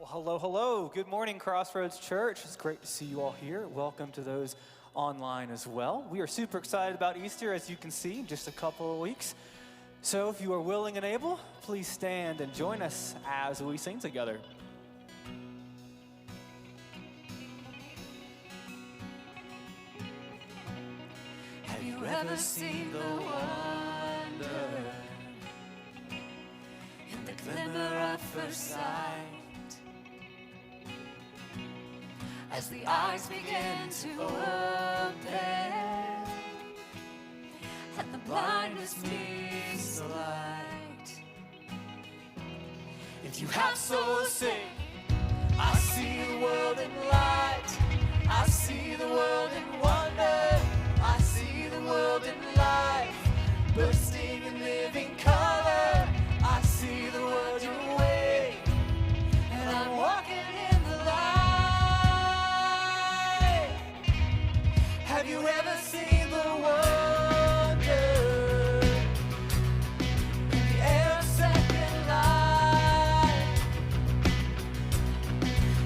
Hello, hello. Good morning, Crossroads Church. It's great to see you all here. Welcome to those online as well. We are super excited about Easter, as you can see, in just a couple of weeks. So if you are willing and able, please stand and join us as we sing together. Have you ever seen the wonder in the glimmer at first sight? As the eyes begin to open and the blindness meets the light. If you have souls, sing, I see the world in light. I see the world in wonder. I see the world in life, bursting in living color. I see the world your way, and I'm walking in the light. Have you ever seen the wonder in the air of second light?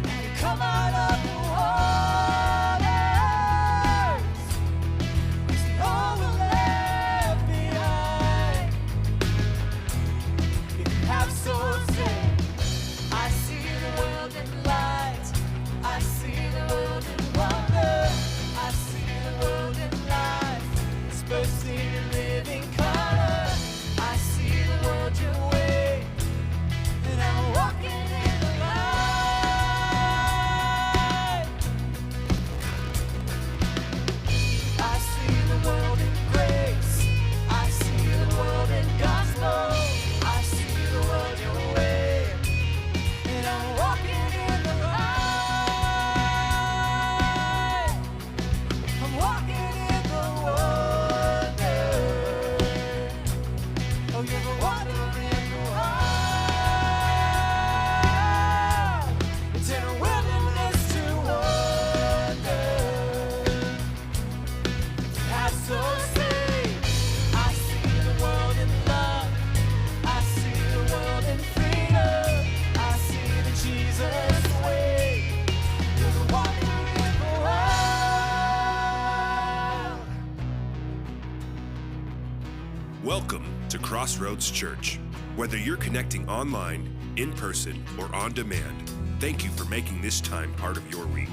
And you come out of the waters, which the old were left behind. If you have souls, sing, I see the world in light. I see the world in wonder. I see the world in life, it's bursting in living color. I see the world your way, and I'm walking in the light. I see the world in grace. I see the world in gospel. I see the world your way, and I'm walking in the light. I'm walking in the wonder. Oh, you're the wonder in the wild. It's in a wilderness to wonder. Have souls sing. I see the world in love. I see the world in freedom. I see the Jesus way. You're the wonder in the wild. Welcome to Crossroads Church. Whether you're connecting online, in person, or on demand, thank you for making this time part of your week.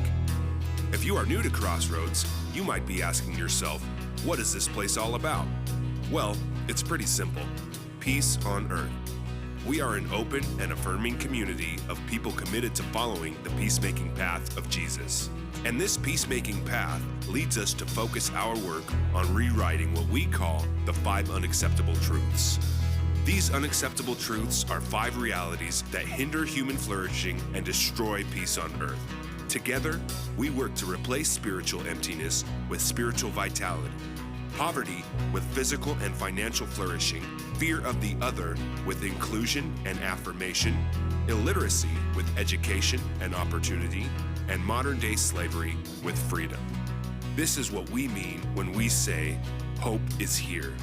If you are new to Crossroads, you might be asking yourself, what is this place all about? Well, it's pretty simple. Peace on earth. We are an open and affirming community of people committed to following the peacemaking path of Jesus. And this peacemaking path leads us to focus our work on rewriting what we call the 5 unacceptable truths. These unacceptable truths are 5 realities that hinder human flourishing and destroy peace on earth. Together, we work to replace spiritual emptiness with spiritual vitality, poverty with physical and financial flourishing, fear of the other with inclusion and affirmation, illiteracy with education and opportunity, and modern-day slavery with freedom. This is what we mean when we say, hope is here.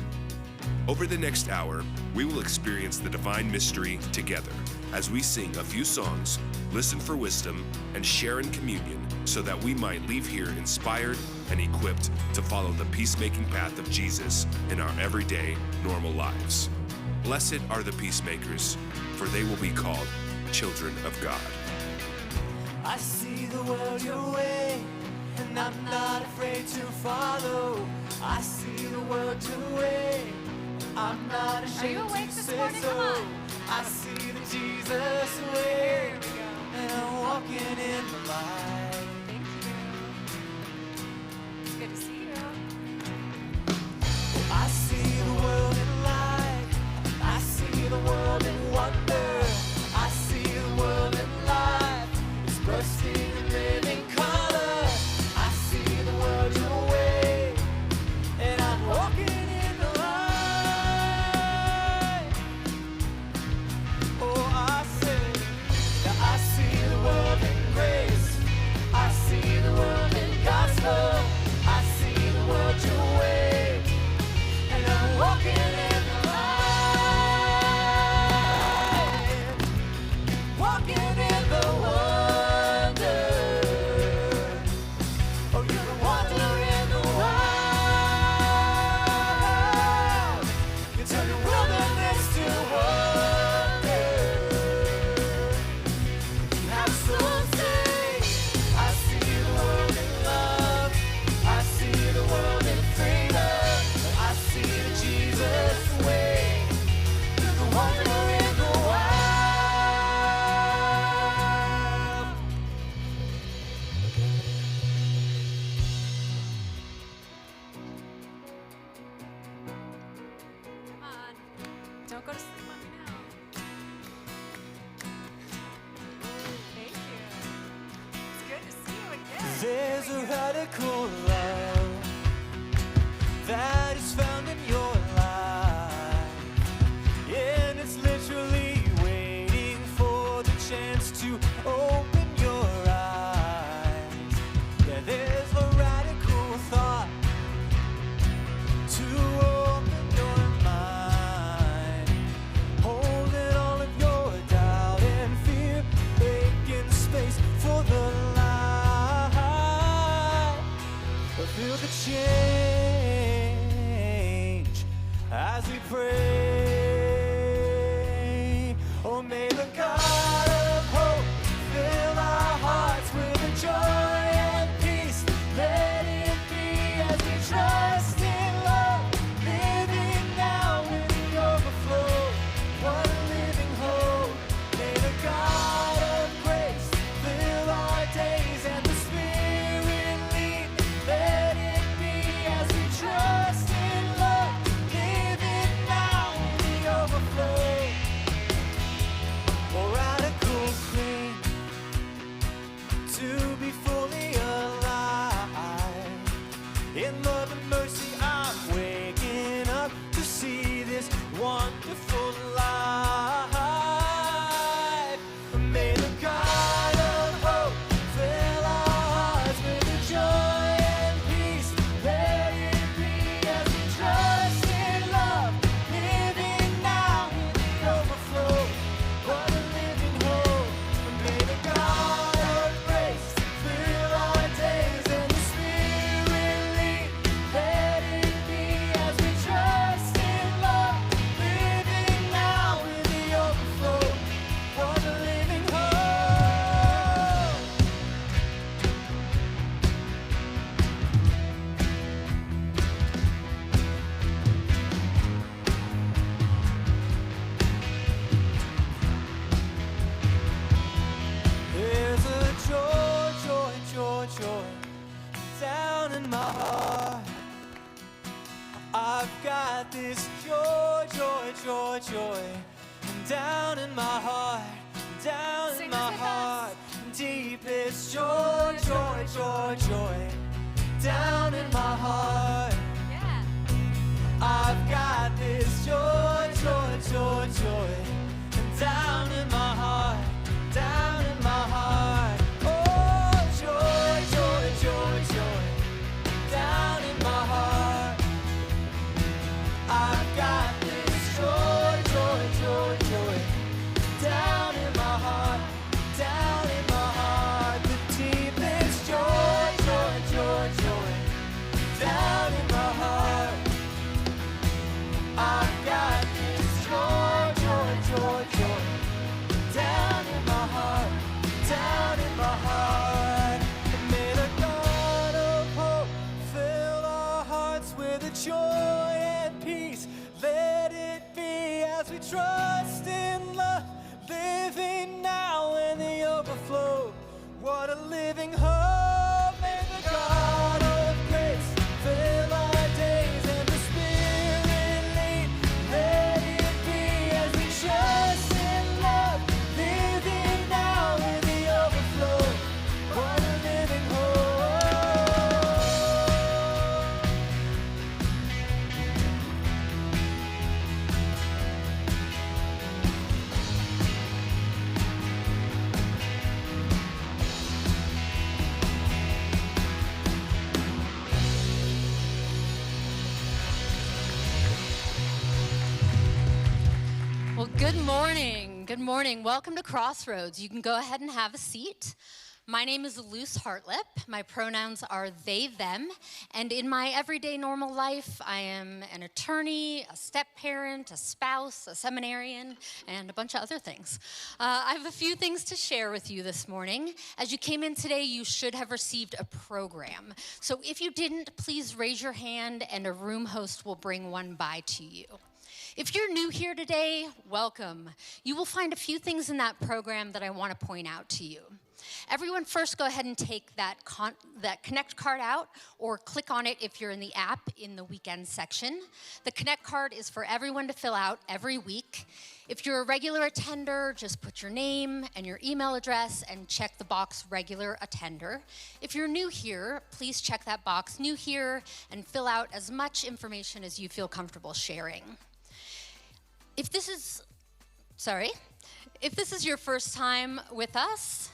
Over the next hour, we will experience the divine mystery together as we sing a few songs, listen for wisdom, and share in communion so that we might leave here inspired and equipped to follow the peacemaking path of Jesus in our everyday, normal lives. Blessed are the peacemakers, for they will be called children of God. I see the world your way, and I'm not afraid to follow. I see the world your way, I'm not ashamed awake to this say morning? so. Come on. I see the Jesus way, and I'm walking in the light. Thank you. It's good to see you. I see the world in light. I see the world in wonder. I see the world in life. It's bursting in living color. I see the world your way, and I'm walking in the light. Oh, I see the world in grace. I see the world in gospel. I see the world your way, and I'm walking in the light. Walking in the world. There's a radical love that is found in your life, and it's literally waiting for the chance to open your eyes. Yeah, there's a radical thought to open your mind, holding all of your doubt and fear, making space for the light. Feel the change as we pray. Oh, may the God of hope fill our hearts with a joy and peace. Let it be as we trust in love, living now in the overflow. What a living hope. May the God of grace fill our days and the Spirit lead. Let it be as we trust in love, living now in the overflow. Oh, radical claim to be fully alive. In love and mercy, I'm waking up to see this wonderful life. May the God of hope fill our hearts with a joy and peace. Let it be as we trust in love, living now in the overflow. What a living hope. May the God of grace fill our days and the Spirit lead. Let it be as we trust in love, living now in the overflow. What a living hope. There's a joy, joy, joy, joy down in my heart. I've got this joy, joy, joy, joy down in my heart, down in Sing my this with us. heart. Deepest joy, joy, joy, joy down in my heart. Yeah. I've got this joy, joy, joy, joy down in my heart, down in my heart. Oh, joy, joy, joy, joy down in my heart. I've got this joy, joy, joy, joy down in my heart, down in my heart. The deepest joy, joy, joy, joy down in my heart. I've got this joy, joy, joy, joy down in my heart, down in my heart. And may the God of hope fill our hearts with a joy and peace. Let it be as we trust in love, living now in the overflow. What a living hope. May the God of grace fill our days and the Spirit lead. Let it be as we trust in love, living now in the overflow. What a living hope. Well, good morning. Good morning. Welcome to Crossroads. You can go ahead and have a seat. My name is Luce Hartlip. My pronouns are they, them. And in my everyday normal life, I am an attorney, a step-parent, a spouse, a seminarian, and a bunch of other things. I have a few things to share with you this morning. As you came in today, you should have received a program. So if you didn't, please raise your hand and a room host will bring one by to you. If you're new here today, welcome. You will find a few things in that program that I want to point out to you. Everyone first go ahead and take that Connect card out or click on it if you're in the app in the weekend section. The Connect card is for everyone to fill out every week. If you're a regular attender, just put your name and your email address and check the box regular attender. If you're new here, please check that box new here and fill out as much information as you feel comfortable sharing. If this is your first time with us,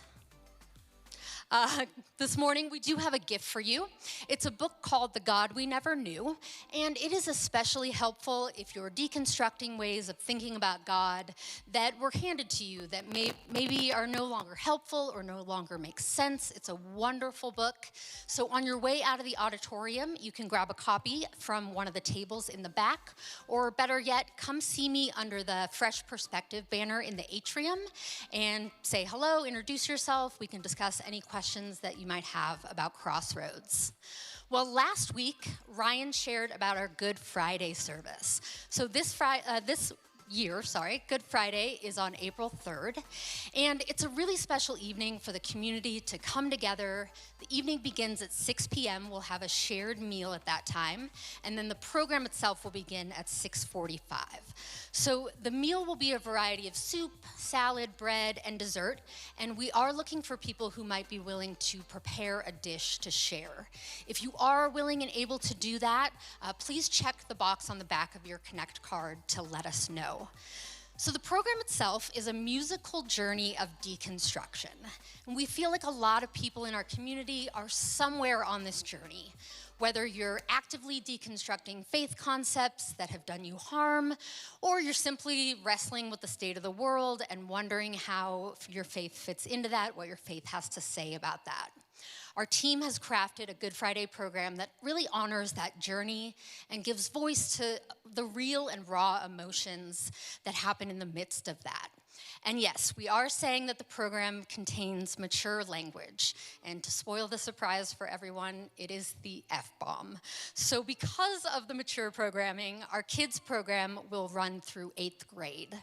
this morning, we do have a gift for you. It's a book called The God We Never Knew, and it is especially helpful if you're deconstructing ways of thinking about God that were handed to you that maybe are no longer helpful or no longer make sense. It's a wonderful book. So on your way out of the auditorium, you can grab a copy from one of the tables in the back, or better yet, come see me under the Fresh Perspective banner in the atrium and say hello, introduce yourself. We can discuss any questions that you might have about Crossroads. Well, last week, Ryan shared about our Good Friday service. So this year, Good Friday is on April 3rd, and it's a really special evening for the community to come together. The evening begins at 6 p.m. We'll have a shared meal at that time, and then the program itself will begin at 6:45. So the meal will be a variety of soup, salad, bread, and dessert, and we are looking for people who might be willing to prepare a dish to share. If you are willing and able to do that, please check the box on the back of your Connect card to let us know. So the program itself is a musical journey of deconstruction. And we feel like a lot of people in our community are somewhere on this journey. Whether you're actively deconstructing faith concepts that have done you harm, or you're simply wrestling with the state of the world and wondering how your faith fits into that, what your faith has to say about that. Our team has crafted a Good Friday program that really honors that journey and gives voice to the real and raw emotions that happen in the midst of that. And yes, we are saying that the program contains mature language. And to spoil the surprise for everyone, it is the F-bomb. So because of the mature programming, our kids program will run through 8th grade.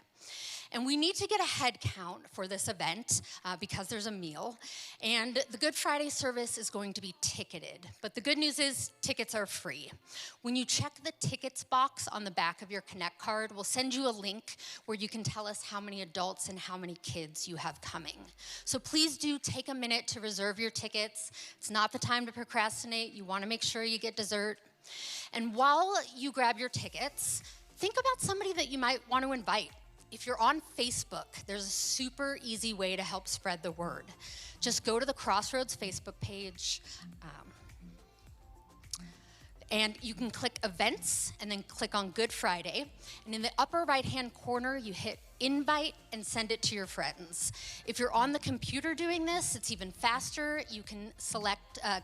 And we need to get a head count for this event because there's a meal. And the Good Friday service is going to be ticketed. But the good news is tickets are free. When you check the tickets box on the back of your Connect card, we'll send you a link where you can tell us how many adults and how many kids you have coming. So please do take a minute to reserve your tickets. It's not the time to procrastinate. You want to make sure you get dessert. And while you grab your tickets, think about somebody that you might want to invite. If you're on Facebook, there's a super easy way to help spread the word. Just go to the Crossroads Facebook page, and you can click Events, and then click on Good Friday. And in the upper right-hand corner, you hit Invite and send it to your friends. If you're on the computer doing this, it's even faster. You can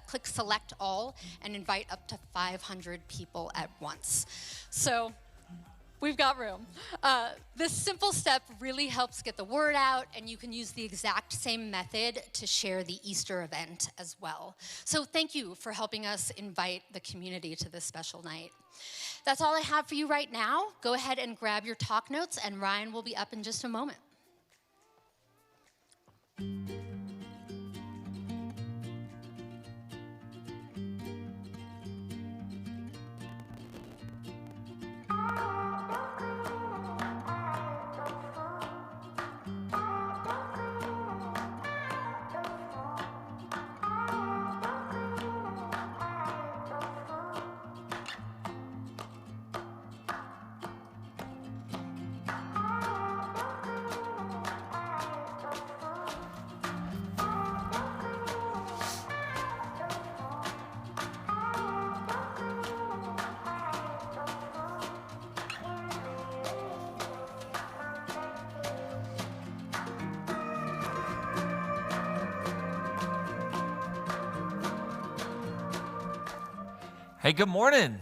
click Select All and invite up to 500 people at once. So we've got room. This simple step really helps get the word out, and you can use the exact same method to share the Easter event as well. So thank you for helping us invite the community to this special night. That's all I have for you right now. Go ahead and grab your talk notes, and Ryan will be up in just a moment. Hey, good morning.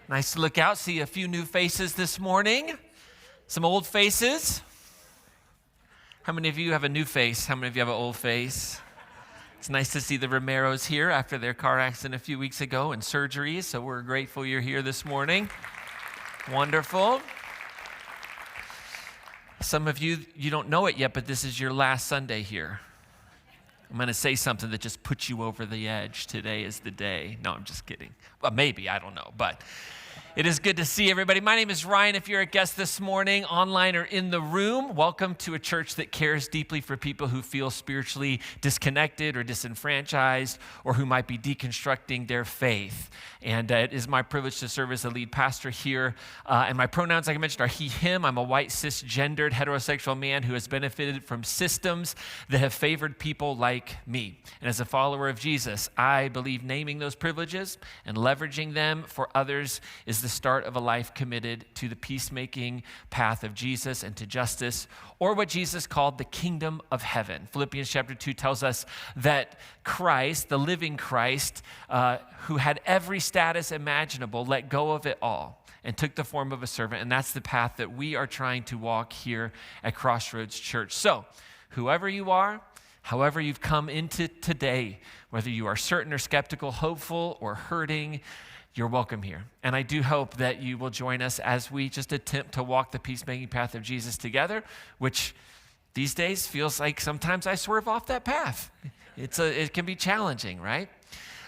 Nice to look out, see a few new faces this morning. Some old faces. How many of you have a new face? How many of you have an old face? It's nice to see the Romeros here after their car accident a few weeks ago and surgery, so we're grateful you're here this morning. Wonderful. Some of you don't know it yet, but this is your last Sunday here. I'm going to say something that just puts you over the edge. Today is the day. No, I'm just kidding. Well, maybe, I don't know. But It is good to see everybody. My name is Ryan. If you're a guest this morning, online or in the room, welcome to a church that cares deeply for people who feel spiritually disconnected or disenfranchised, or who might be deconstructing their faith. And it is my privilege to serve as the lead pastor here. And my pronouns, like I mentioned, are he, him. I'm a white, cisgendered, heterosexual man who has benefited from systems that have favored people like me. And as a follower of Jesus, I believe naming those privileges and leveraging them for others is the start of a life committed to the peacemaking path of Jesus and to justice, or what Jesus called the kingdom of heaven. Philippians chapter 2 tells us that Christ, the living Christ, who had every status imaginable, let go of it all and took the form of a servant. And that's the path that we are trying to walk here at Crossroads Church. So, whoever you are, however you've come into today, whether you are certain or skeptical, hopeful or hurting, you're welcome here. And I do hope that you will join us as we just attempt to walk the peacemaking path of Jesus together, which these days feels like sometimes I swerve off that path. It can be challenging, right?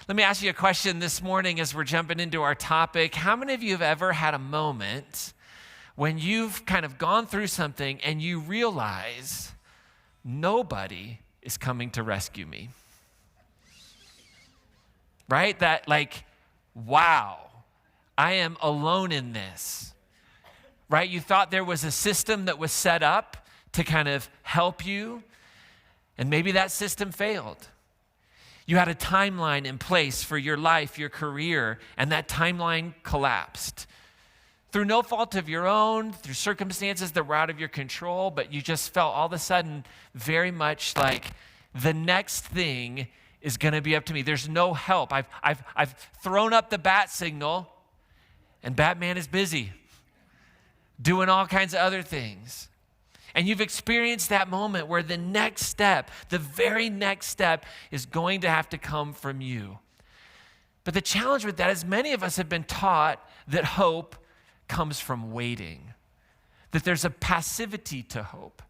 Let me ask you a question this morning as we're jumping into our topic. How many of you have ever had a moment when you've kind of gone through something and you realize nobody is coming to rescue me? Right? That like, wow, I am alone in this, right? You thought there was a system that was set up to kind of help you, and maybe that system failed. You had a timeline in place for your life, your career, and that timeline collapsed. Through no fault of your own, through circumstances that were out of your control, but you just felt all of a sudden very much like the next thing is going to be up to me. There's no help. I've thrown up the bat signal, and Batman is busy doing all kinds of other things. And you've experienced that moment where the next step, the very next step, is going to have to come from you. But the challenge with that is many of us have been taught that hope comes from waiting, that there's a passivity to hope.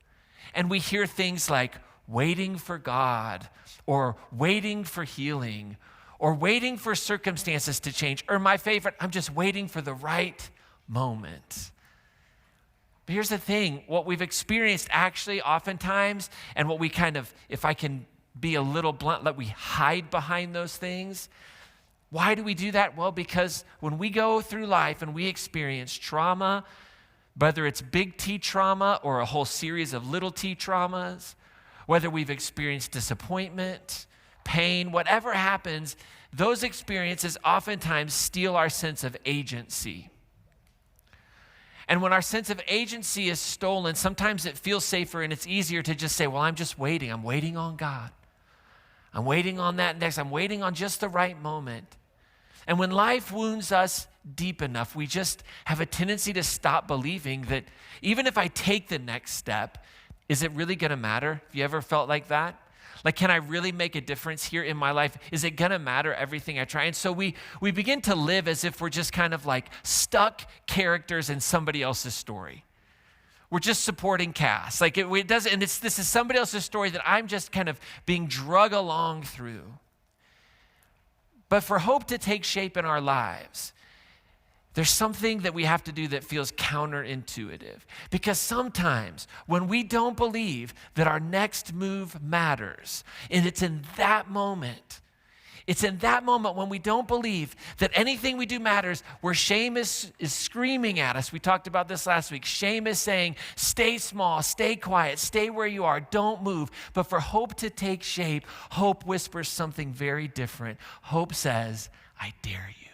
And we hear things like waiting for God, or waiting for healing, or waiting for circumstances to change, or my favorite, I'm just waiting for the right moment. But here's the thing, what we've experienced actually oftentimes, and what we kind of, if I can be a little blunt, let we hide behind those things. Why do we do that? Well, because when we go through life and we experience trauma, whether it's big T trauma or a whole series of little t traumas, whether we've experienced disappointment, pain, whatever happens, those experiences oftentimes steal our sense of agency. And when our sense of agency is stolen, sometimes it feels safer and it's easier to just say, well, I'm just waiting. I'm waiting on God. I'm waiting on that next. I'm waiting on just the right moment. And when life wounds us deep enough, we just have a tendency to stop believing that even if I take the next step, is it really going to matter? Have you ever felt like that? Like, can I really make a difference here in my life? Is it going to matter everything I try? And so we begin to live as if we're just kind of like stuck characters in somebody else's story. We're just supporting cast. Like it doesn't, and this is somebody else's story that I'm just kind of being drug along through. But for hope to take shape in our lives, there's something that we have to do that feels counterintuitive. Because sometimes when we don't believe that our next move matters, and it's in that moment when we don't believe that anything we do matters, where shame is screaming at us. We talked about this last week. Shame is saying, stay small, stay quiet, stay where you are, don't move. But for hope to take shape, hope whispers something very different. Hope says, I dare you.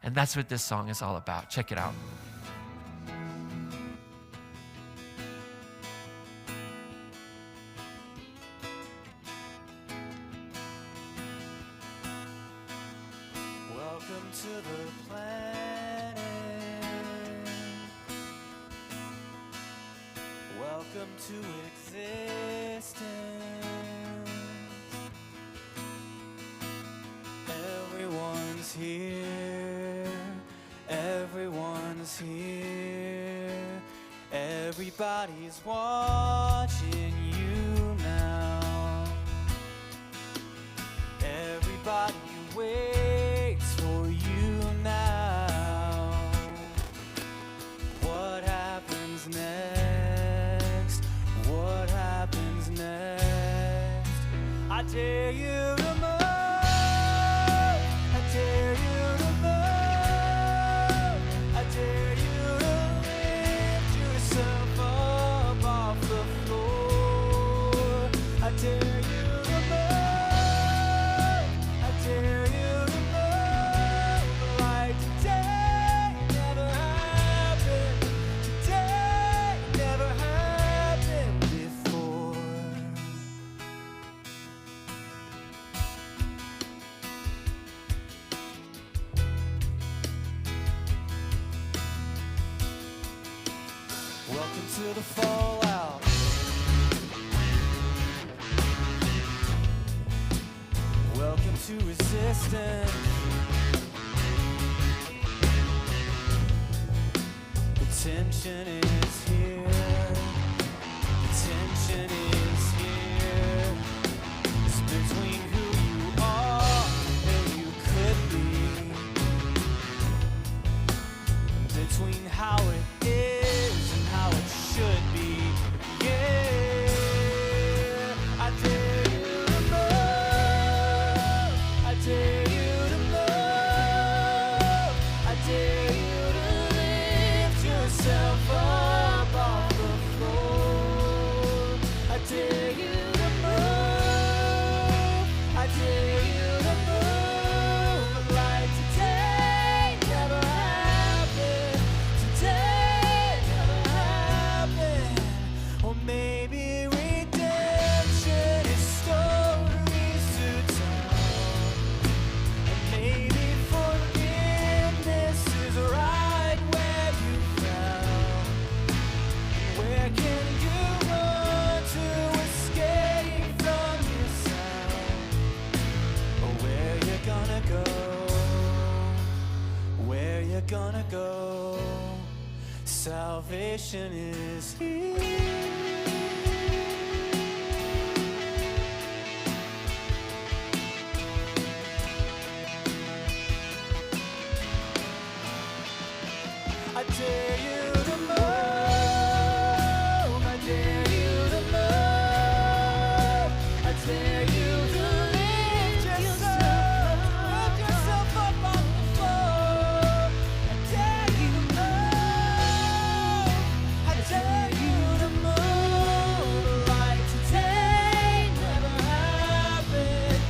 And that's what this song is all about. Check it out. Welcome to the planet. Welcome to existence. Everyone's here. Everyone's here. Everybody's watching you now. Everybody waits for you now. dare you to move. I dare you to move. I dare you to lift yourself up off the floor. I dare you to move. I dare you to move. Like today never happened. Today never happened before. Welcome to the fallout. Welcome to resistance. The tension is here. The tension is here. It's between who you are and you could be. Between how it is and how it should be. Yeah, I dare you to move. I dare you to move. I dare you to lift yourself up off the floor. I dare you to move. I dare you to move. Like today never happened. Today never happened. Or maybe redemption is stories to tell. And maybe forgiveness is right where you fell. Where can you run to escape from yourself? Or where you gonna go? Where you gonna go? Salvation is here. I dare you to move. I dare you to move. I dare you to lift yourself up on the floor. I dare you to move. I dare you to move. Like today never happened.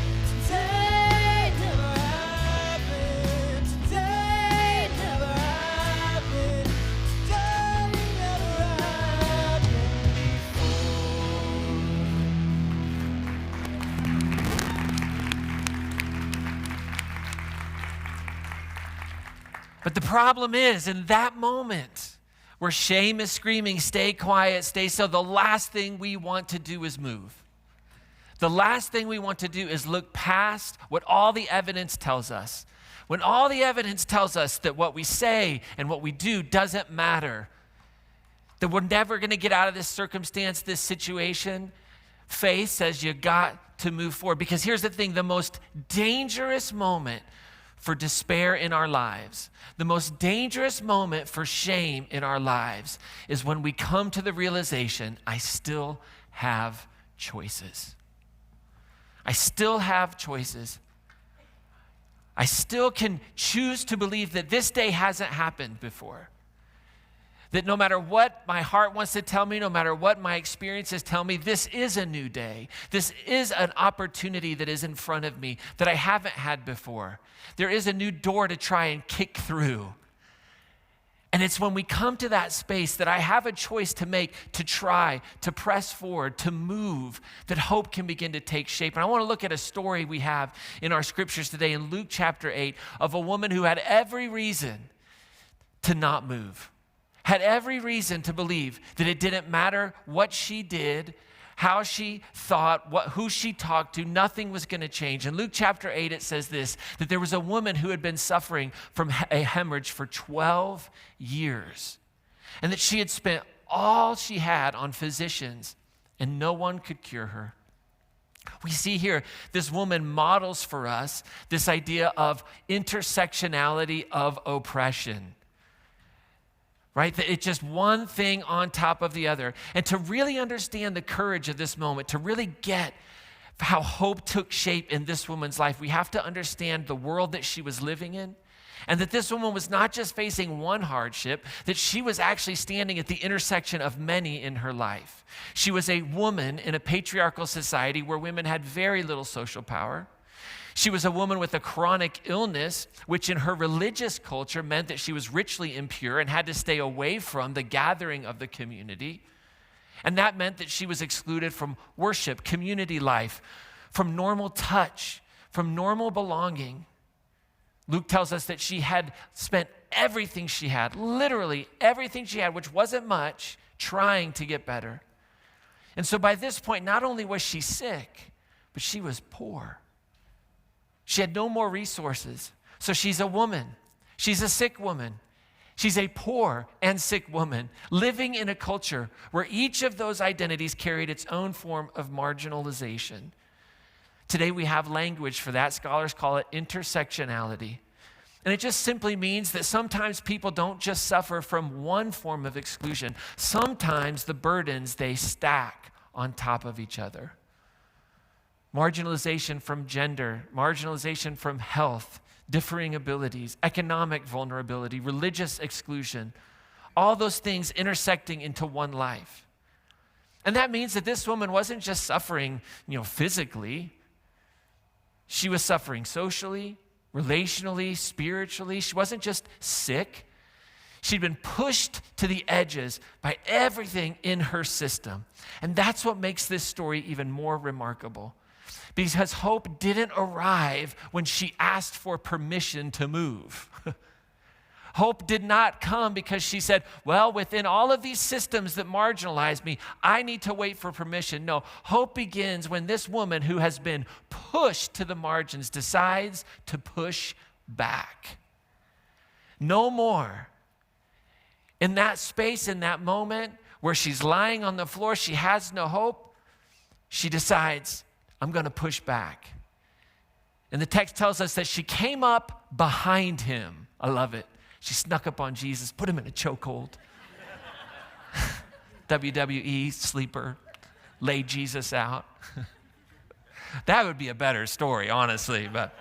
Today never happened. Today never happened. Today never happened But the problem is, in that moment where shame is screaming, stay quiet, stay still, the last thing we want to do is move. The last thing we want to do is look past what all the evidence tells us. When all the evidence tells us that what we say and what we do doesn't matter, that we're never going to get out of this circumstance, this situation, faith says you got to move forward. Because here's the thing, the most dangerous moment for despair in our lives, the most dangerous moment for shame in our lives is when we come to the realization, I still have choices. I still have choices. I still can choose to believe that this day hasn't happened before. That no matter what my heart wants to tell me, no matter what my experiences tell me, this is a new day. This is an opportunity that is in front of me that I haven't had before. There is a new door to try and kick through. And it's when we come to that space that I have a choice to make, to try, to press forward, to move, that hope can begin to take shape. And I want to look at a story we have in our scriptures today in Luke chapter 8 of a woman who had every reason to not move, had every reason to believe that it didn't matter what she did, how she thought, who she talked to, nothing was going to change. In Luke chapter 8, it says this, that there was a woman who had been suffering from a hemorrhage for 12 years, and that she had spent all she had on physicians, and no one could cure her. We see here, this woman models for us this idea of intersectionality of oppression. Right? That it's just one thing on top of the other. And to really understand the courage of this moment, to really get how hope took shape in this woman's life, we have to understand the world that she was living in, and that this woman was not just facing one hardship, that she was actually standing at the intersection of many in her life. She was a woman in a patriarchal society where women had very little social power. She was a woman with a chronic illness, which in her religious culture meant that she was ritually impure and had to stay away from the gathering of the community. And that meant that she was excluded from worship, community life, from normal touch, from normal belonging. Luke tells us that she had spent everything she had, literally everything she had, which wasn't much, trying to get better. And so by this point, not only was she sick, but she was poor. She had no more resources. So she's a woman. She's a sick woman. She's a poor and sick woman living in a culture where each of those identities carried its own form of marginalization. Today we have language for that. Scholars call it intersectionality. And it just simply means that sometimes people don't just suffer from one form of exclusion. Sometimes the burdens they stack on top of each other. Marginalization from gender, marginalization from health, differing abilities, economic vulnerability, religious exclusion, all those things intersecting into one life. And that means that this woman wasn't just suffering, physically. She was suffering socially, relationally, spiritually. She wasn't just sick. She'd been pushed to the edges by everything in her system. And that's what makes this story even more remarkable. Because hope didn't arrive when she asked for permission to move. Hope did not come because she said, well, within all of these systems that marginalize me, I need to wait for permission. No, hope begins when this woman who has been pushed to the margins decides to push back. No more. In that space, in that moment where she's lying on the floor, she has no hope, she decides, I'm going to push back. And the text tells us that she came up behind him. I love it. She snuck up on Jesus, put him in a chokehold. WWE sleeper, laid Jesus out. That would be a better story, honestly. But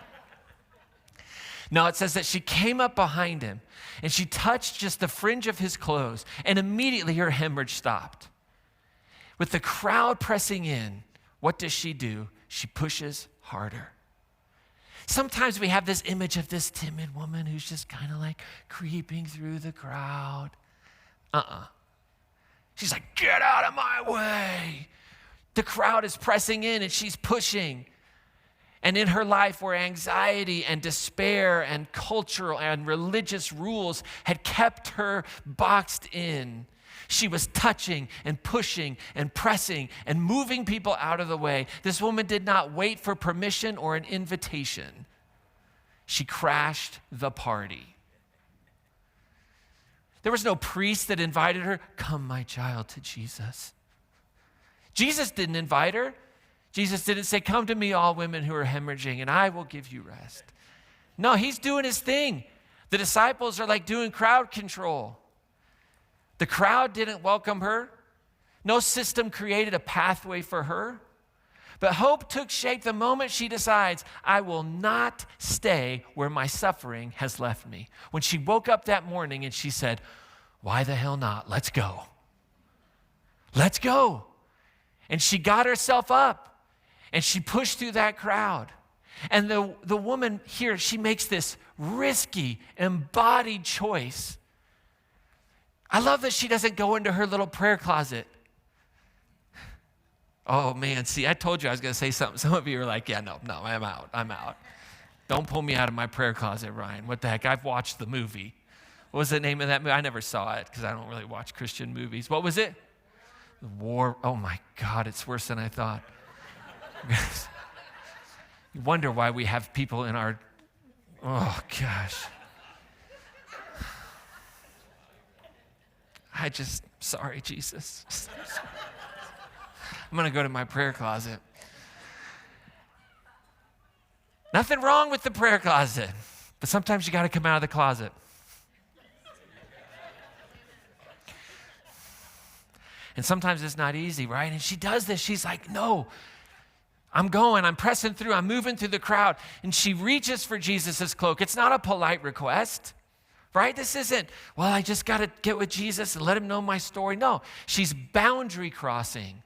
no, it says that she came up behind him and she touched just the fringe of his clothes, and immediately her hemorrhage stopped. With the crowd pressing in, what does she do? She pushes harder. Sometimes we have this image of this timid woman who's just kind of like creeping through the crowd. She's like, get out of my way. The crowd is pressing in and she's pushing. And in her life where anxiety and despair and cultural and religious rules had kept her boxed in, she was touching and pushing and pressing and moving people out of the way. This woman did not wait for permission or an invitation. She crashed the party. There was no priest that invited her, come, my child, to Jesus. Jesus didn't invite her. Jesus didn't say, come to me, all women who are hemorrhaging, and I will give you rest. No, he's doing his thing. The disciples are like doing crowd control. The crowd didn't welcome her. No system created a pathway for her. But hope took shape the moment she decides, I will not stay where my suffering has left me. When she woke up that morning and she said, why the hell not? Let's go. Let's go. And she got herself up and she pushed through that crowd. And the woman here, she makes this risky, embodied choice. I love that she doesn't go into her little prayer closet. Oh man, see, I told you I was going to say something. Some of you are like, yeah, no, I'm out. Don't pull me out of my prayer closet, Ryan. What the heck? I've watched the movie. What was the name of that movie? I never saw it because I don't really watch Christian movies. What was it? The War. Oh my God, it's worse than I thought. You wonder why we have people in our, oh gosh. Sorry, Jesus. I'm going to go to my prayer closet. Nothing wrong with the prayer closet, but sometimes you got to come out of the closet. And sometimes it's not easy, right? And she does this. She's like, no, I'm going, I'm pressing through, I'm moving through the crowd. And she reaches for Jesus' cloak. It's not a polite request, right? This isn't, well, I just got to get with Jesus and let him know my story. No, she's boundary crossing.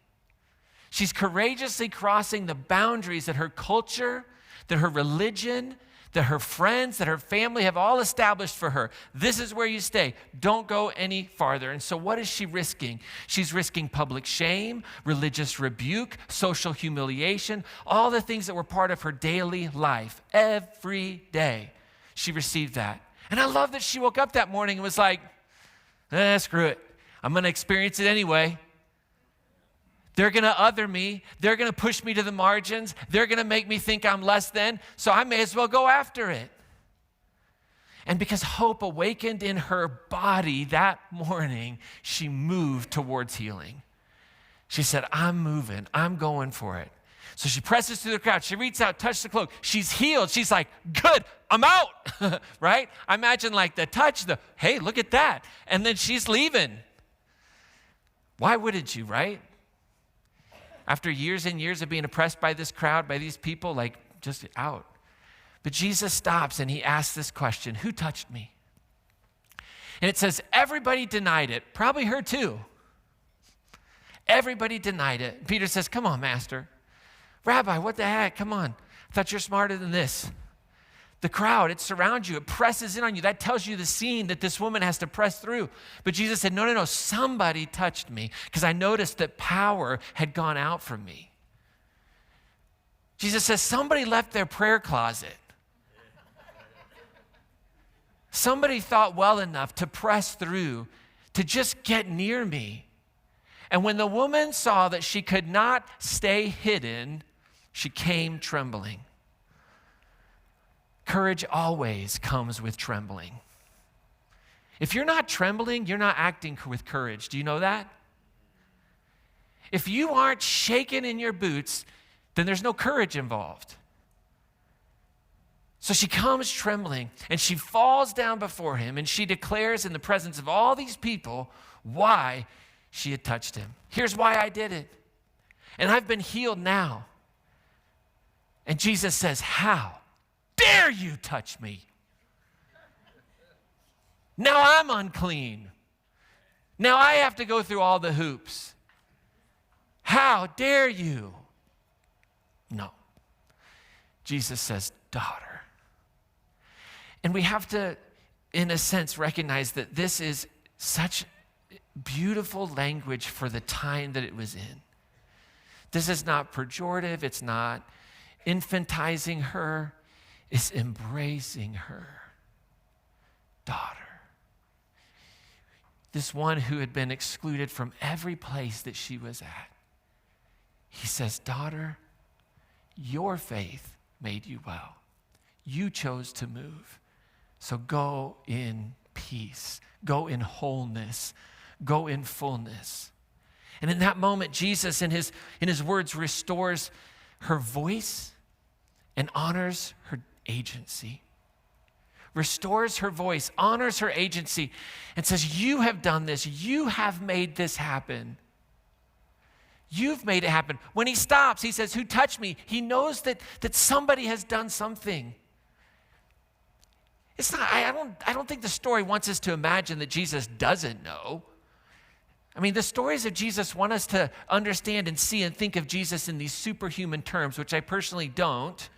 She's courageously crossing the boundaries that her culture, that her religion, that her friends, that her family have all established for her. This is where you stay. Don't go any farther. And so what is she risking? She's risking public shame, religious rebuke, social humiliation, all the things that were part of her daily life. Every day she received that. And I love that she woke up that morning and was like, screw it. I'm going to experience it anyway. They're going to other me. They're going to push me to the margins. They're going to make me think I'm less than, so I may as well go after it. And because hope awakened in her body that morning, she moved towards healing. She said, I'm moving. I'm going for it. So she presses through the crowd. She reaches out, touches the cloak. She's healed. She's like, good, I'm out, right? I imagine like the touch, hey, look at that. And then she's leaving. Why wouldn't you, right? After years and years of being oppressed by this crowd, by these people, like just out. But Jesus stops and he asks this question, who touched me? And it says everybody denied it, probably her too. Everybody denied it. Peter says, come on, Master. Rabbi, what the heck? Come on. I thought you're smarter than this. The crowd, it surrounds you. It presses in on you. That tells you the scene that this woman has to press through. But Jesus said, no, somebody touched me because I noticed that power had gone out from me. Jesus says, somebody left their prayer closet. Somebody thought well enough to press through, to just get near me. And when the woman saw that she could not stay hidden, she came trembling. Courage always comes with trembling. If you're not trembling, you're not acting with courage. Do you know that? If you aren't shaken in your boots, then there's no courage involved. So she comes trembling and she falls down before him and she declares in the presence of all these people why she had touched him. Here's why I did it. And I've been healed now. And Jesus says, how dare you touch me? Now I'm unclean. Now I have to go through all the hoops. How dare you? No. Jesus says, daughter. And we have to, in a sense, recognize that this is such beautiful language for the time that it was in. This is not pejorative. It's not infantizing her. It's embracing her. Daughter. This one who had been excluded from every place that she was at. He says, daughter, your faith made you well. You chose to move. So go in peace. Go in wholeness. Go in fullness. And in that moment, Jesus, in his words, restores her voice and honors her agency. Restores her voice, honors her agency, and says, you have done this. You have made this happen. You've made it happen. When he stops, he says, who touched me? He knows that somebody has done something. It's not, I don't think the story wants us to imagine that Jesus doesn't know. I mean, the stories of Jesus want us to understand and see and think of Jesus in these superhuman terms, which I personally don't.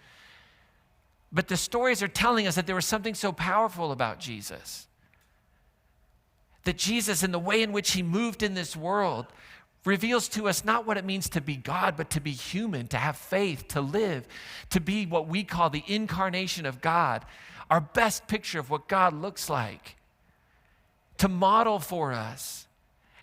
But the stories are telling us that there was something so powerful about Jesus. That Jesus, in the way in which he moved in this world, reveals to us not what it means to be God, but to be human, to have faith, to live, to be what we call the incarnation of God, our best picture of what God looks like, to model for us.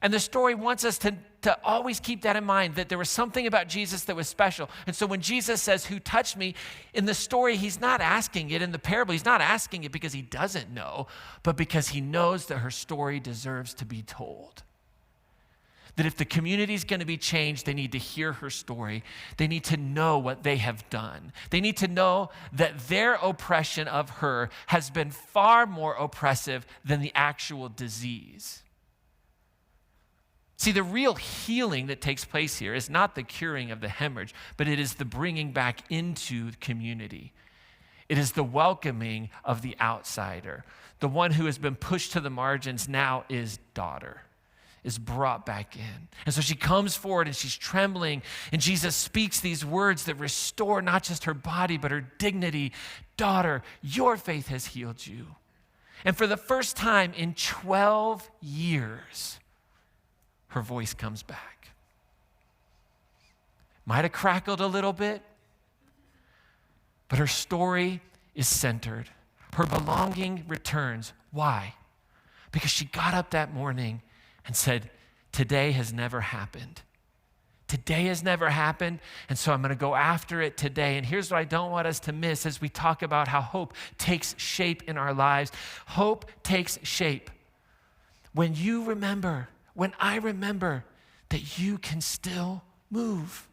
And the story wants us to always keep that in mind, that there was something about Jesus that was special. And so when Jesus says, who touched me? In the story, he's not asking it. In the parable, he's not asking it because he doesn't know, but because he knows that her story deserves to be told. That if the community is going to be changed, they need to hear her story. They need to know what they have done. They need to know that their oppression of her has been far more oppressive than the actual disease. See, the real healing that takes place here is not the curing of the hemorrhage, but it is the bringing back into community. It is the welcoming of the outsider. The one who has been pushed to the margins now is daughter, is brought back in. And so she comes forward and she's trembling, and Jesus speaks these words that restore not just her body, but her dignity. Daughter, your faith has healed you. And for the first time in 12 years, her voice comes back. Might have crackled a little bit, but her story is centered. Her belonging returns. Why? Because she got up that morning and said, today has never happened. Today has never happened, and so I'm going to go after it today. And here's what I don't want us to miss as we talk about how hope takes shape in our lives. Hope takes shape when you remember, when I remember that you can still move.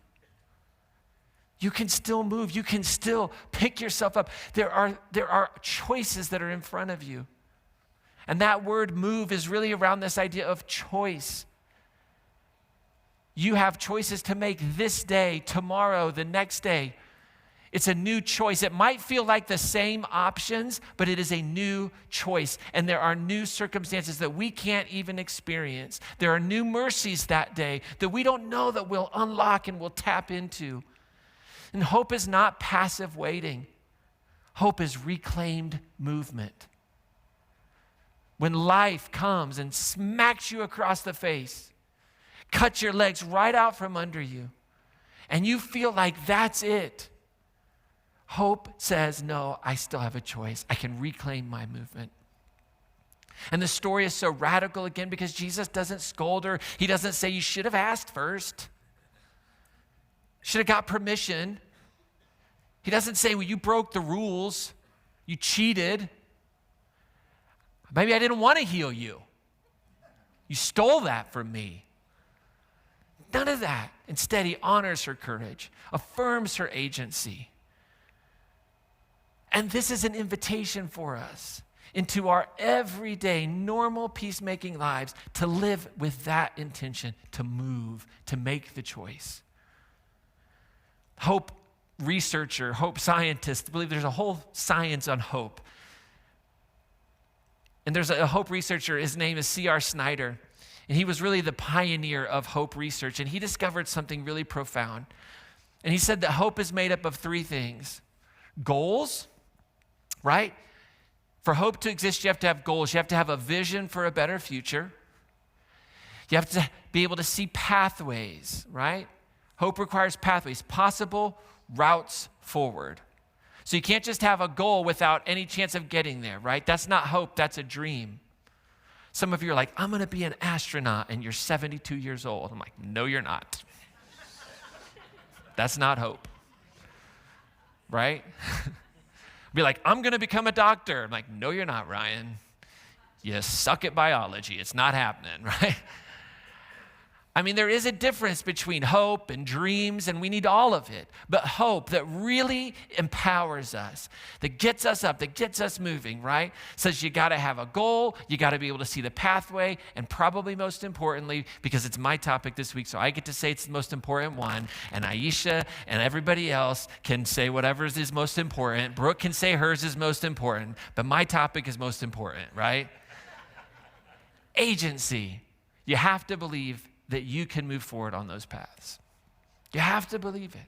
You can still move. You can still pick yourself up. There are choices that are in front of you. And that word move is really around this idea of choice. You have choices to make this day, tomorrow, the next day. It's a new choice. It might feel like the same options, but it is a new choice. And there are new circumstances that we can't even experience. There are new mercies that day that we don't know that we'll unlock and we'll tap into. And hope is not passive waiting. Hope is reclaimed movement. When life comes and smacks you across the face, cuts your legs right out from under you, and you feel like that's it, hope says, no, I still have a choice. I can reclaim my movement. And the story is so radical again because Jesus doesn't scold her. He doesn't say, you should have asked first. Should have got permission. He doesn't say, well, you broke the rules. You cheated. Maybe I didn't want to heal you. You stole that from me. None of that. Instead, he honors her courage, affirms her agency. And this is an invitation for us into our everyday, normal peacemaking lives to live with that intention, to move, to make the choice. Hope researcher, hope scientist, I believe there's a whole science on hope. And there's a hope researcher, his name is C.R. Snyder. And he was really the pioneer of hope research. And he discovered something really profound. And he said that hope is made up of three things. Goals, right? For hope to exist, you have to have goals. You have to have a vision for a better future. You have to be able to see pathways, right? Hope requires pathways, possible routes forward. So you can't just have a goal without any chance of getting there, right? That's not hope, that's a dream. Some of you are like, I'm going to be an astronaut, and you're 72 years old. I'm like, no, you're not. That's not hope, right? Be like, I'm going to become a doctor. I'm like, no, you're not, Ryan. You suck at biology. It's not happening, right? I mean, there is a difference between hope and dreams, and we need all of it. But hope that really empowers us, that gets us up, that gets us moving, right? Says you got to have a goal, you got to be able to see the pathway, and probably most importantly, because it's my topic this week, so I get to say it's the most important one, and Aisha and everybody else can say whatever is most important. Brooke can say hers is most important, but my topic is most important, right? Agency. You have to believe that you can move forward on those paths. You have to believe it.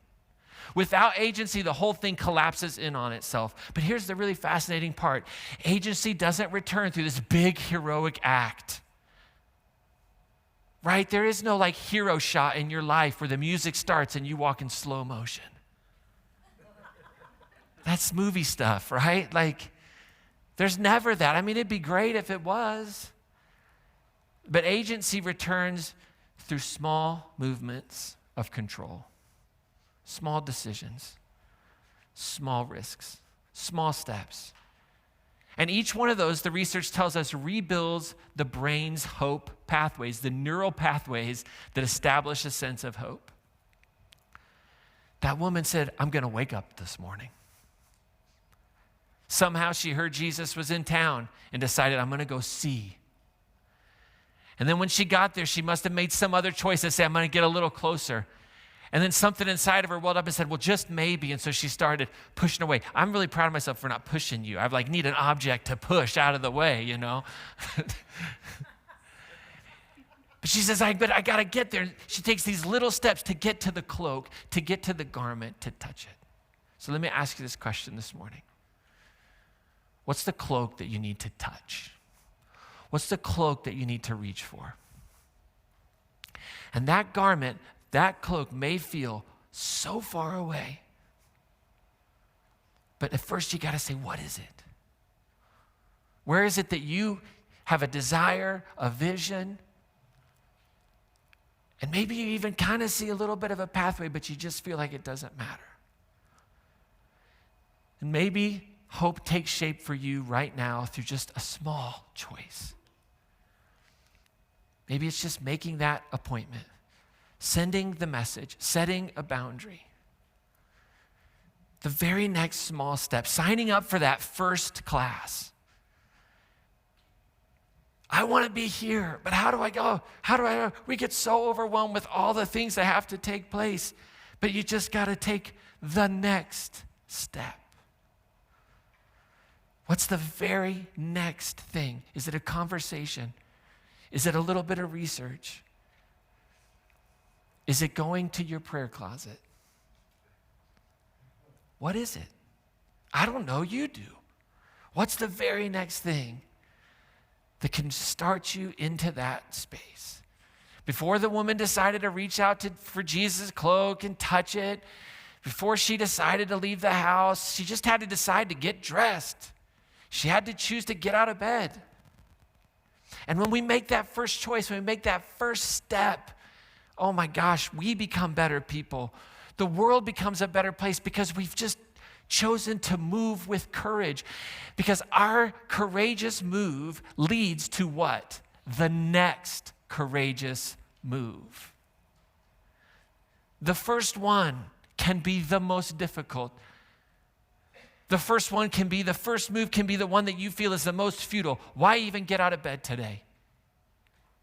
Without agency, the whole thing collapses in on itself. But here's the really fascinating part. Agency doesn't return through this big heroic act. Right? There is no like hero shot in your life where the music starts and you walk in slow motion. That's movie stuff, right? Like, there's never that. I mean, it'd be great if it was. But agency returns through small movements of control, small decisions, small risks, small steps. And each one of those, the research tells us, rebuilds the brain's hope pathways, the neural pathways that establish a sense of hope. That woman said, I'm going to wake up this morning. Somehow she heard Jesus was in town and decided, I'm going to go see. And then when she got there, she must have made some other choice to say, I'm going to get a little closer. And then something inside of her welled up and said, well, just maybe. And so she started pushing away. I'm really proud of myself for not pushing you. I need an object to push out of the way, you know. But she says, but I got to get there. She takes these little steps to get to the cloak, to get to the garment, to touch it. So let me ask you this question this morning. What's the cloak that you need to touch? What's the cloak that you need to reach for? And that garment, that cloak may feel so far away. But at first you got to say, what is it? Where is it that you have a desire, a vision? And maybe you even kind of see a little bit of a pathway, but you just feel like it doesn't matter. And maybe hope takes shape for you right now through just a small choice. Maybe it's just making that appointment, sending the message, setting a boundary. The very next small step, signing up for that first class. I want to be here, but how do I go? We get so overwhelmed with all the things that have to take place, but you just got to take the next step. What's the very next thing? Is it a conversation? Is it a little bit of research? Is it going to your prayer closet? What is it? I don't know, you do. What's the very next thing that can start you into that space? Before the woman decided to reach out for Jesus' cloak and touch it, before she decided to leave the house, she just had to decide to get dressed. She had to choose to get out of bed. And when we make that first choice, when we make that first step, oh my gosh, we become better people. The world becomes a better place because we've just chosen to move with courage. Because our courageous move leads to what? The next courageous move. The first one can be the most difficult. The first move can be the one that you feel is the most futile. Why even get out of bed today?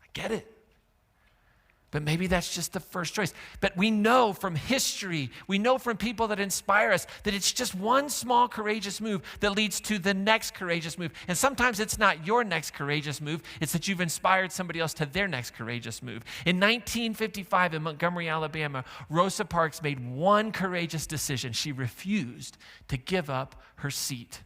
I get it. But maybe that's just the first choice. But we know from history, we know from people that inspire us that it's just one small courageous move that leads to the next courageous move. And sometimes it's not your next courageous move, it's that you've inspired somebody else to their next courageous move. In 1955 in Montgomery, Alabama, Rosa Parks made one courageous decision. She refused to give up her seat.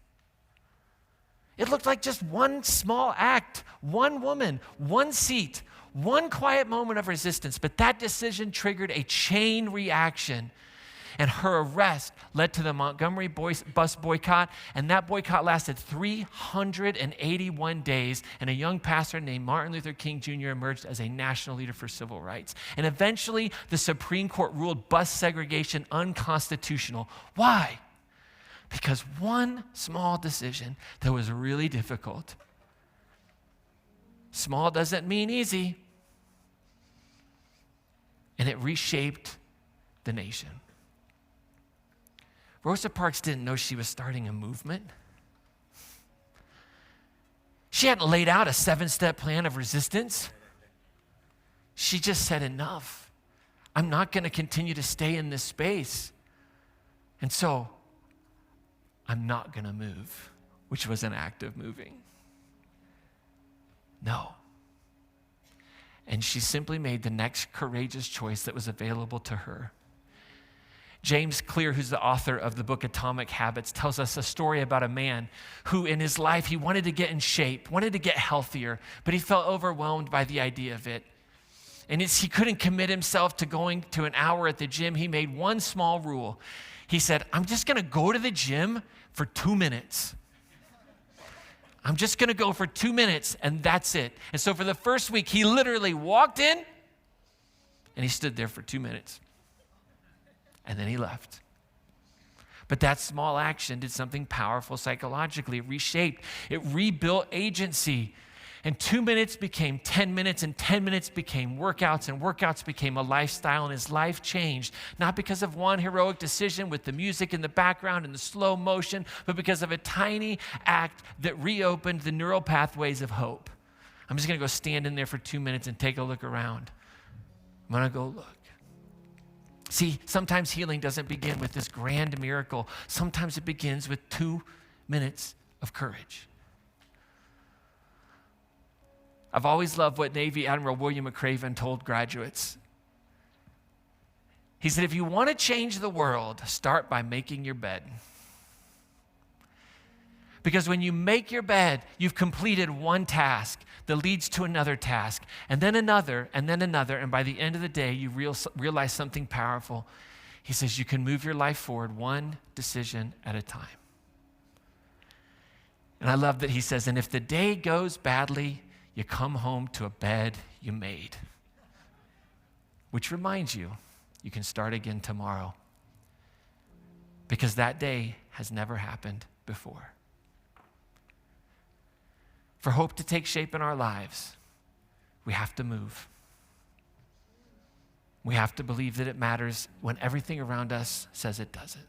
It looked like just one small act, one woman, one seat, one quiet moment of resistance, but that decision triggered a chain reaction, and her arrest led to the Montgomery bus boycott, and that boycott lasted 381 days, and a young pastor named Martin Luther King Jr. emerged as a national leader for civil rights. And eventually, the Supreme Court ruled bus segregation unconstitutional. Why? Because one small decision that was really difficult. Small doesn't mean easy. And it reshaped the nation. Rosa Parks didn't know she was starting a movement. She hadn't laid out a 7-step plan of resistance. She just said, enough. I'm not going to continue to stay in this space. And so, I'm not going to move, which was an act of moving. No. And she simply made the next courageous choice that was available to her. James Clear, who's the author of the book Atomic Habits, tells us a story about a man who in his life, he wanted to get in shape, wanted to get healthier, but he felt overwhelmed by the idea of it. And he couldn't commit himself to going to an hour at the gym. He made one small rule. He said, I'm just going to go to the gym for 2 minutes. I'm just going to go for 2 minutes, and that's it. And so for the first week, he literally walked in, and he stood there for 2 minutes. And then he left. But that small action did something powerful psychologically. It reshaped. It rebuilt agency. And 2 minutes became 10 minutes, and 10 minutes became workouts, and workouts became a lifestyle, and his life changed. Not because of one heroic decision with the music in the background and the slow motion, but because of a tiny act that reopened the neural pathways of hope. I'm just going to go stand in there for 2 minutes and take a look around. I'm going to go look. See, sometimes healing doesn't begin with this grand miracle. Sometimes it begins with 2 minutes of courage. I've always loved what Navy Admiral William McRaven told graduates. He said, if you want to change the world, start by making your bed. Because when you make your bed, you've completed one task that leads to another task, and then another, and then another, and by the end of the day, you realize something powerful. He says you can move your life forward one decision at a time. And I love that he says, and if the day goes badly, you come home to a bed you made. Which reminds you, you can start again tomorrow. Because that day has never happened before. For hope to take shape in our lives, we have to move. We have to believe that it matters when everything around us says it doesn't.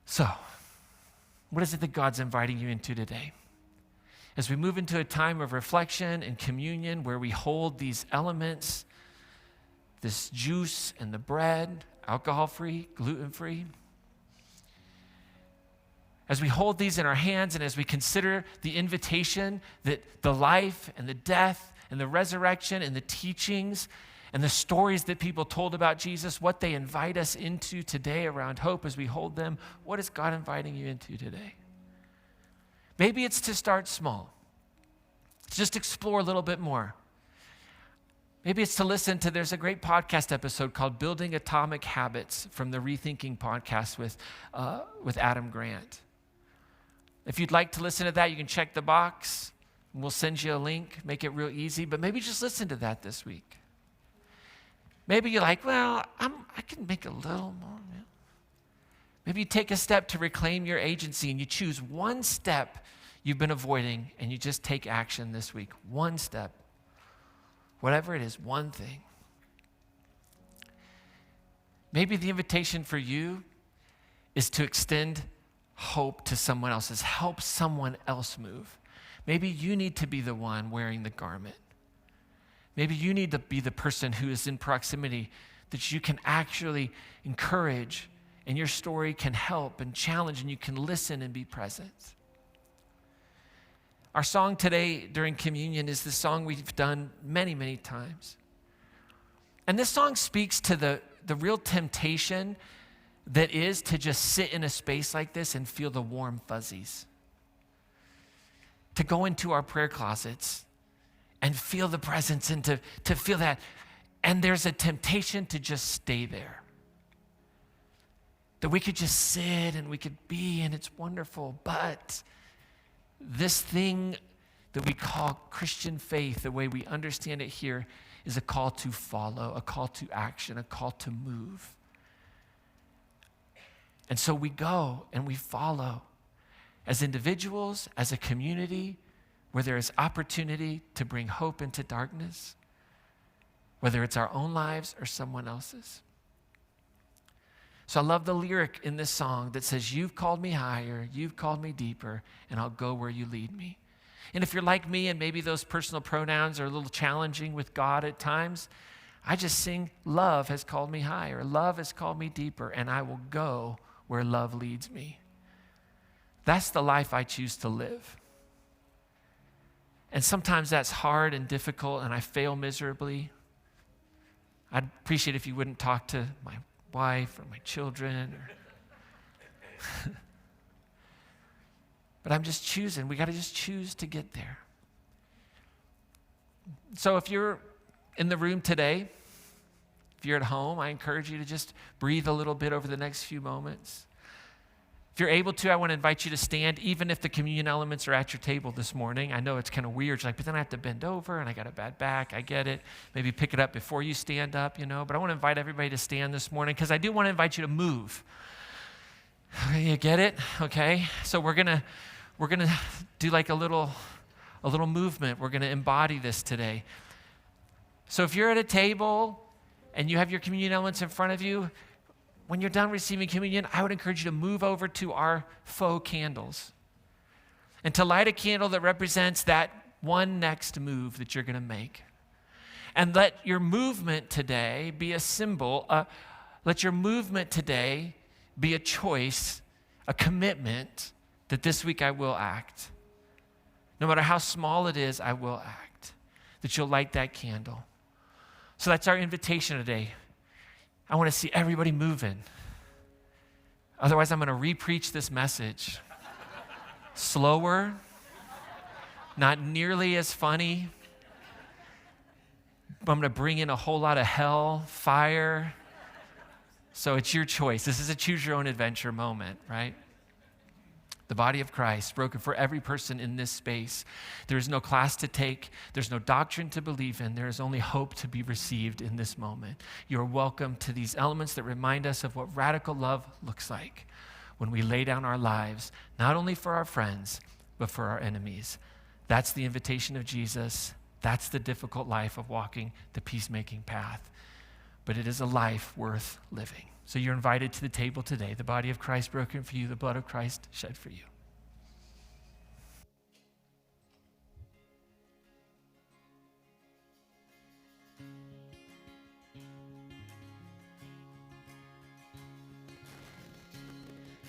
So, what is it that God's inviting you into today? As we move into a time of reflection and communion where we hold these elements, this juice and the bread, alcohol-free, gluten-free, as we hold these in our hands and as we consider the invitation that the life and the death and the resurrection and the teachings and the stories that people told about Jesus, what they invite us into today around hope as we hold them, what is God inviting you into today? Maybe it's to start small. Just explore a little bit more. Maybe it's to listen to, there's a great podcast episode called Building Atomic Habits from the Rethinking podcast with Adam Grant. If you'd like to listen to that, you can check the box. We'll send you a link, make it real easy, but maybe just listen to that this week. Maybe you're like, well, I can make a little more. Yeah. Maybe you take a step to reclaim your agency and you choose one step you've been avoiding and you just take action this week. One step. Whatever it is, one thing. Maybe the invitation for you is to extend hope to someone else, help someone else move. Maybe you need to be the one wearing the garment. Maybe you need to be the person who is in proximity that you can actually encourage, and your story can help and challenge, and you can listen and be present. Our song today during communion is the song we've done many, many times. And this song speaks to the real temptation that is to just sit in a space like this and feel the warm fuzzies. To go into our prayer closets and feel the presence and to feel that. And there's a temptation to just stay there. That we could just sit and we could be and it's wonderful. But this thing that we call Christian faith, the way we understand it here, is a call to follow, a call to action, a call to move. And so we go and we follow as individuals, as a community, where there is opportunity to bring hope into darkness, whether it's our own lives or someone else's. So I love the lyric in this song that says, you've called me higher, you've called me deeper, and I'll go where you lead me. And if you're like me and maybe those personal pronouns are a little challenging with God at times, I just sing, love has called me higher, love has called me deeper, and I will go where love leads me. That's the life I choose to live. And sometimes that's hard and difficult, and I fail miserably. I'd appreciate if you wouldn't talk to my wife or my children. But I'm just choosing. We got to just choose to get there. So if you're in the room today, if you're at home, I encourage you to just breathe a little bit over the next few moments. If you're able to, I want to invite you to stand, even if the communion elements are at your table this morning. I know it's kind of weird. You're like, but then I have to bend over, and I got a bad back. I get it. Maybe pick it up before you stand up, But I want to invite everybody to stand this morning because I do want to invite you to move. You get it? Okay. So we're gonna do like a little movement. We're gonna embody this today. So if you're at a table and you have your communion elements in front of you, when you're done receiving communion, I would encourage you to move over to our faux candles. and to light a candle that represents that one next move that you're going to make. And let your movement today be a symbol. Let your movement today be a choice, a commitment that this week I will act. No matter how small it is, I will act. That you'll light that candle. So that's our invitation today. I want to see everybody moving. Otherwise, I'm going to re-preach this message. Slower, not nearly as funny. I'm going to bring in a whole lot of hell, fire. So it's your choice. This is a choose your own adventure moment, right? The body of Christ, broken for every person in this space. There is no class to take. There's no doctrine to believe in. There is only hope to be received in this moment. You're welcome to these elements that remind us of what radical love looks like when we lay down our lives, not only for our friends, but for our enemies. That's the invitation of Jesus. That's the difficult life of walking the peacemaking path. But it is a life worth living. So you're invited to the table today. The body of Christ broken for you, the blood of Christ shed for you.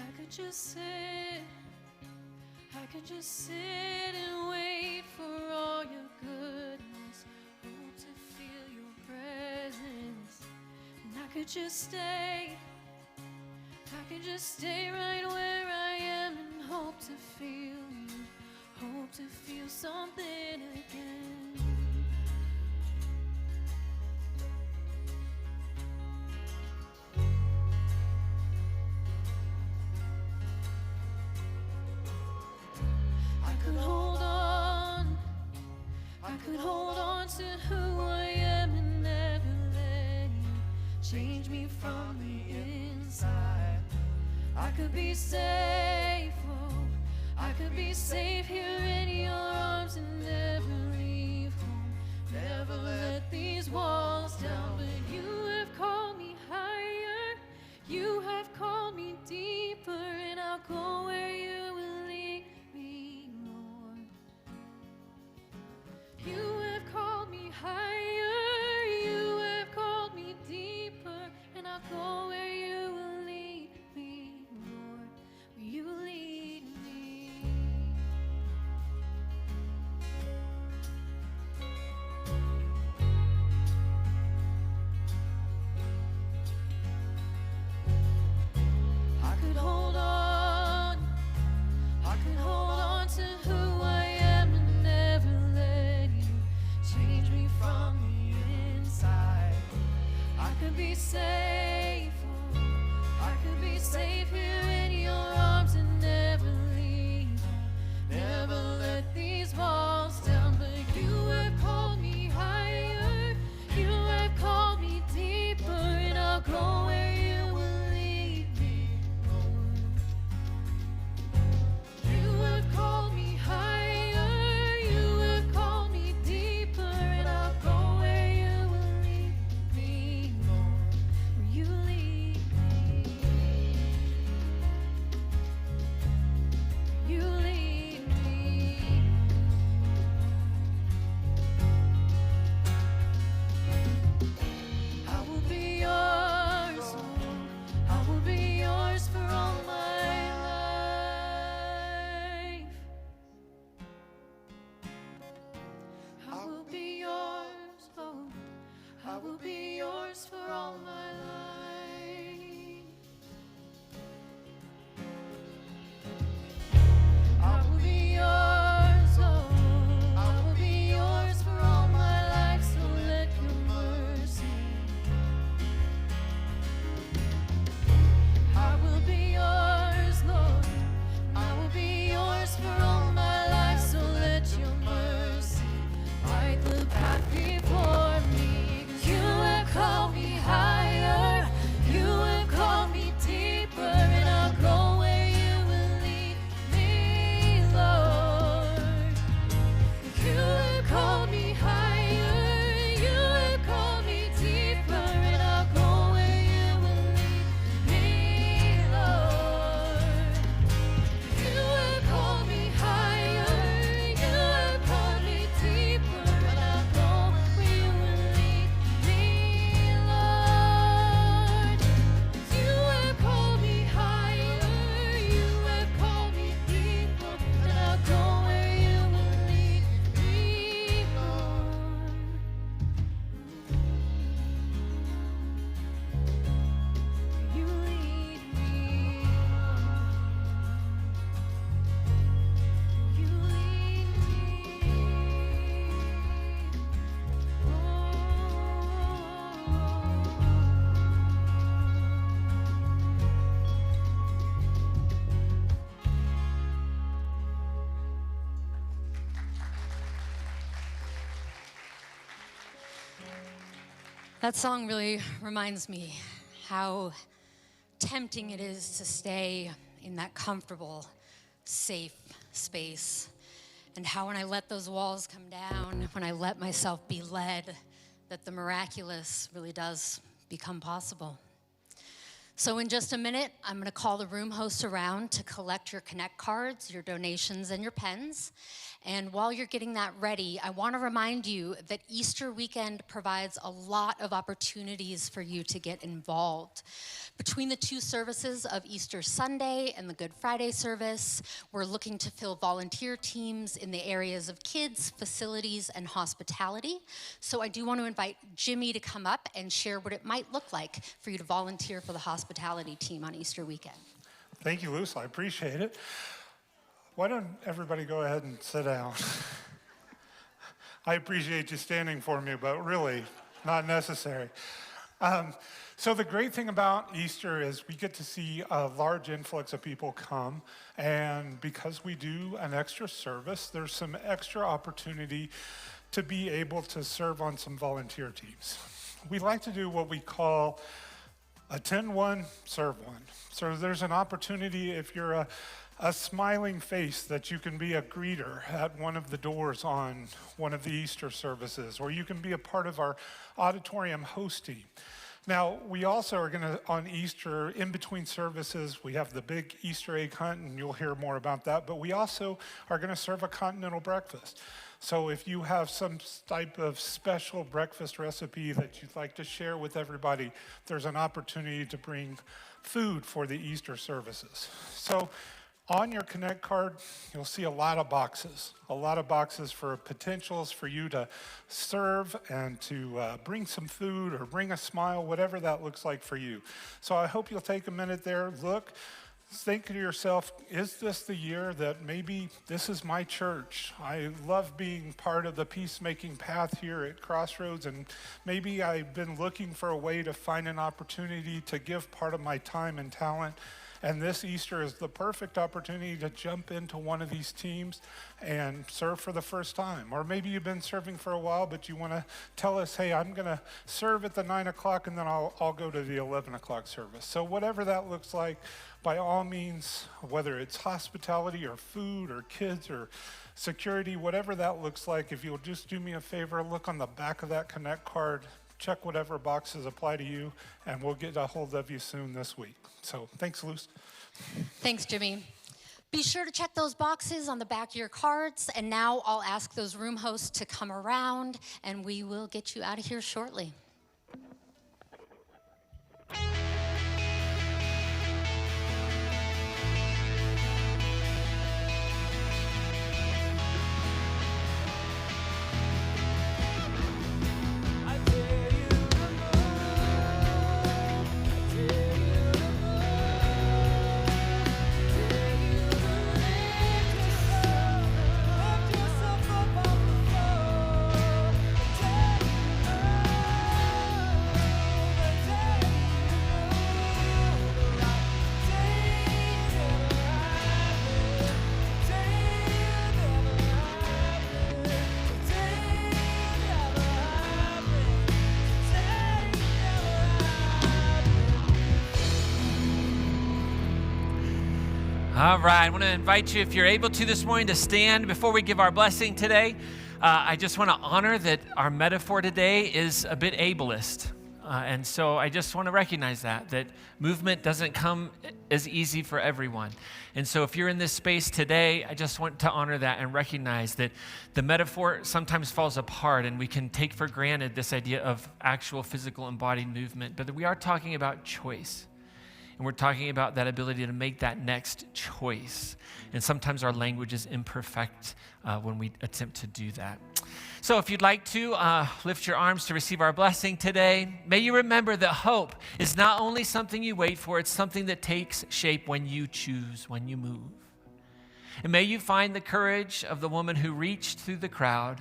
I could just sit and wait for all your goodness, hope to feel your presence. And I could just stay right where I am and hope to feel you, hope to feel something again. I could hold on to who I am and never let you change me from the inside. I could be safe, oh, I could be safe here in your arms and never leave home, never let these walls down. But you have called me higher, you have called me deeper, and I'll go where you will lead me, Lord. You have called me higher, you have called me deeper, and I'll go where you will lead me, Lord, where you will lead me. I could hold on to who I am and never let you change me from the inside. I could be safe, oh, That song really reminds me how tempting it is to stay in that comfortable, safe space. And how when I let those walls come down, when I let myself be led, that the miraculous really does become possible. So in just a minute, I'm going to call the room hosts around to collect your Connect cards, your donations, and your pens. And while you're getting that ready, I want to remind you that Easter weekend provides a lot of opportunities for you to get involved. Between the two services of Easter Sunday and the Good Friday service, we're looking to fill volunteer teams in the areas of kids, facilities, and hospitality. So I do want to invite Jimmy to come up and share what it might look like for you to volunteer for the hospitality team on Easter weekend. Thank you, Luce. I appreciate it. Why don't everybody go ahead and sit down? I appreciate you standing for me, but really not necessary. So the great thing about Easter is we get to see a large influx of people come, and because we do an extra service, there's some extra opportunity to be able to serve on some volunteer teams. We like to do what we call attend one, serve one. So there's an opportunity if you're a smiling face that you can be a greeter at one of the doors on one of the Easter services, or you can be a part of our auditorium host team. Now, we also are going to, on Easter, in between services, we have the big Easter egg hunt, and you'll hear more about that, but we also are going to serve a continental breakfast. So if you have some type of special breakfast recipe that you'd like to share with everybody, there's an opportunity to bring food for the Easter services. So on your Connect card, you'll see a lot of boxes for potentials for you to serve and to bring some food or bring a smile, whatever that looks like for you. So I hope you'll take a minute there, look, think to yourself, is this the year that maybe this is my church? I love being part of the peacemaking path here at Crossroads, and maybe I've been looking for a way to find an opportunity to give part of my time and talent. And this Easter is the perfect opportunity to jump into one of these teams and serve for the first time. Or maybe you've been serving for a while, but you want to tell us, hey, I'm going to serve at the 9 o'clock and then I'll go to the 11 o'clock service. So whatever that looks like, by all means, whether it's hospitality or food or kids or security, whatever that looks like, if you'll just do me a favor, look on the back of that Connect card, check whatever boxes apply to you, and we'll get a hold of you soon this week. So thanks, Luce. Thanks, Jimmy. Be sure to check those boxes on the back of your cards, and now I'll ask those room hosts to come around, and we will get you out of here shortly. All right, I want to invite you, if you're able to this morning, to stand before we give our blessing today. I just want to honor that our metaphor today is a bit ableist. And so I just want to recognize that movement doesn't come as easy for everyone. And so if you're in this space today, I just want to honor that and recognize that the metaphor sometimes falls apart and we can take for granted this idea of actual physical embodied movement. But we are talking about choice. And we're talking about that ability to make that next choice. And sometimes our language is imperfect when we attempt to do that. So if you'd like to lift your arms to receive our blessing today, may you remember that hope is not only something you wait for, it's something that takes shape when you choose, when you move. And may you find the courage of the woman who reached through the crowd,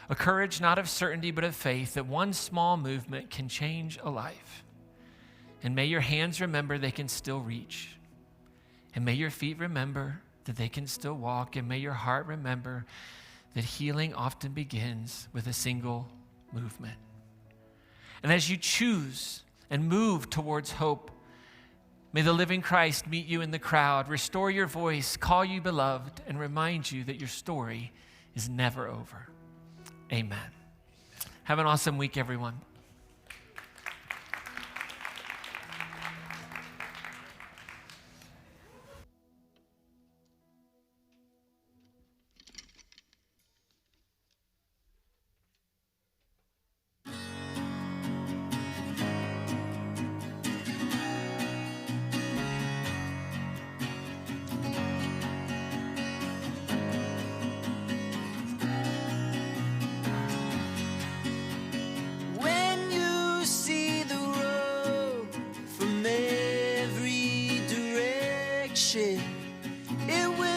a courage not of certainty but of faith, that one small movement can change a life. And may your hands remember they can still reach. And may your feet remember that they can still walk. And may your heart remember that healing often begins with a single movement. And as you choose and move towards hope, may the living Christ meet you in the crowd, restore your voice, call you beloved, and remind you that your story is never over. Amen. Have an awesome week, everyone. When you see the road from every direction, it will